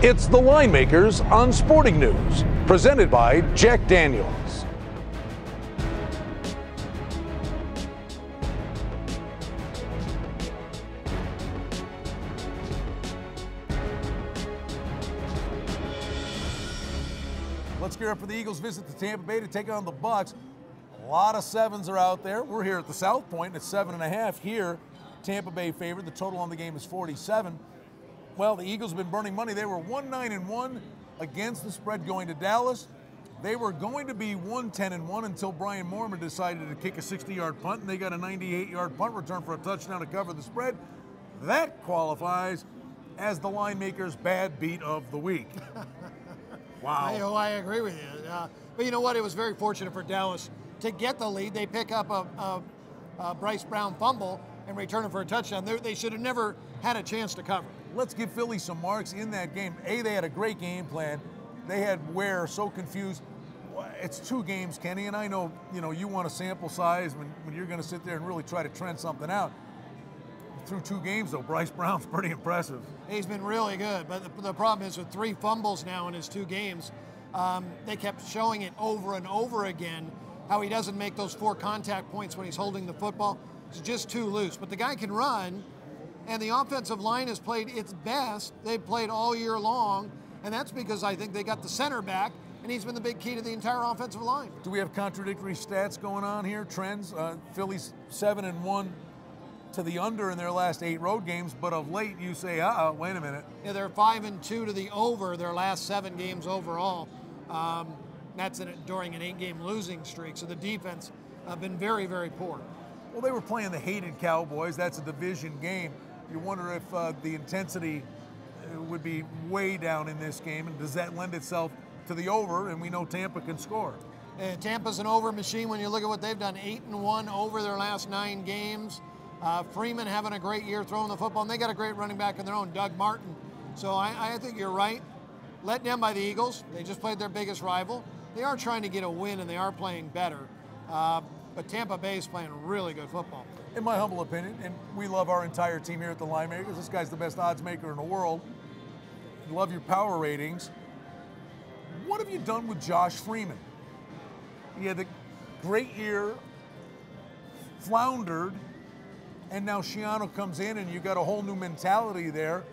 It's the Line Makers on Sporting News, presented by Jack Daniels. Let's gear up for the Eagles' visit to Tampa Bay to take on the Bucs. A lot of sevens are out there. We're here at the South Point, and it's 7.5 here. Tampa Bay favored. The total on the game is 47. Well, the Eagles have been burning money. They were 1-9-1 against the spread going to Dallas. They were going to be 1-10-1 until Brian Moorman decided to kick a 60-yard punt, and they got a 98-yard punt return for a touchdown to cover the spread. That qualifies as the Line Makers' bad beat of the week. Wow. I agree with you. But you know what? It was very fortunate for Dallas to get the lead. They pick up a Bryce Brown fumble and return it for a touchdown. They should have never had a chance to cover. Let's give Philly some marks in that game. They had a great game plan. They had Ware so confused. It's 2 games, Kenny, and I know you want a sample size when you're going to sit there and really try to trend something out. Through 2 games, though, Bryce Brown's pretty impressive. He's been really good, but the problem is with 3 fumbles now in his 2 games, they kept showing it over and over again, how he doesn't make those 4 contact points when he's holding the football. It's just too loose. But the guy can run, and the offensive line has played its best. They've played all year long, and that's because I think they got the center back, and he's been the big key to the entire offensive line. Do we have contradictory stats going on here, trends? Philly's 7-1 to the under in their last 8 road games, but of late you say, wait a minute. Yeah, they're 5-2 to the over their last 7 games overall. That's during an 8-game losing streak, so the defense been very, very poor. Well, they were playing the hated Cowboys. That's a division game. You wonder if the intensity would be way down in this game, and does that lend itself to the over? And we know Tampa can score. Tampa's an over machine when you look at what they've done. 8-1 over their last 9 games. Freeman having a great year throwing the football, and they got a great running back of their own, Doug Martin. So I think you're right. Let down by the Eagles. They just played their biggest rival. They are trying to get a win, and they are playing better. But Tampa Bay is playing really good football. In my humble opinion, and we love our entire team here at the Line Makers. This guy's the best odds maker in the world. Love your power ratings. What have you done with Josh Freeman? He had a great year, floundered, and now Schiano comes in and you got a whole new mentality there.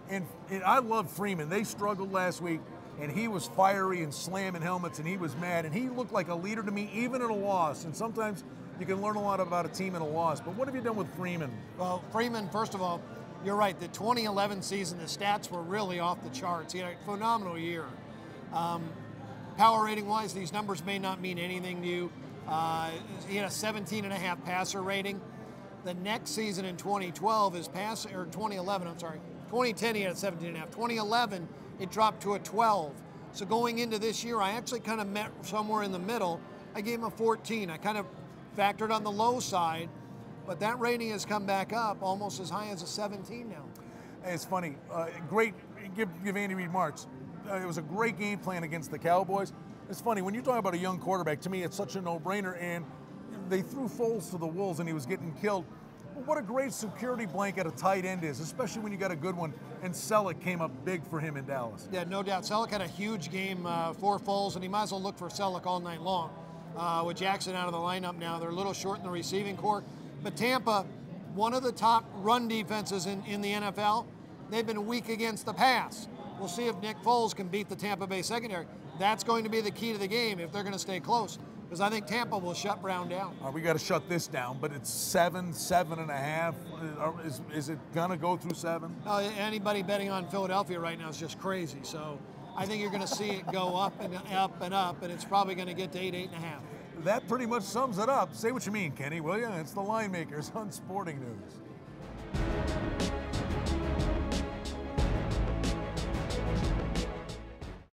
And I love Freeman. They struggled last week, and he was fiery and slamming helmets, and he was mad, and he looked like a leader to me, even in a loss. And sometimes you can learn a lot about a team in a loss. But what have you done with Freeman? Well, Freeman, first of all, you're right. The 2011 season, the stats were really off the charts. He had a phenomenal year. Power rating-wise, these numbers may not mean anything to you. He had a 17.5 passer rating. The next season in 2012, 2011, I'm sorry, 2010 he had a 17.5. 2011, it dropped to a 12. So going into this year, I actually kind of met somewhere in the middle. I gave him a 14. I kind of factored on the low side, but that rating has come back up almost as high as a 17 now. It's funny. Great. Give Andy Reid marks. It was a great game plan against the Cowboys. It's funny, when you talk about a young quarterback, to me it's such a no-brainer, and they threw Foles to the wolves and he was getting killed. But what a great security blanket a tight end is, especially when you got a good one, and Selleck came up big for him in Dallas. Yeah, no doubt. Selleck had a huge game for Foles, and he might as well look for Selleck all night long. With Jackson out of the lineup now, they're a little short in the receiving corps. But Tampa, one of the top run defenses in the NFL, they've been weak against the pass. We'll see if Nick Foles can beat the Tampa Bay secondary. That's going to be the key to the game if they're going to stay close, because I think Tampa will shut Brown down. We got to shut this down, but it's 7.5. Is it going to go through 7? Anybody betting on Philadelphia right now is just crazy. So I think you're going to see it go up and up and up, and it's probably going to get to 8, 8.5. That pretty much sums it up. Say what you mean, Kenny, will you? It's the Line Makers on Sporting News.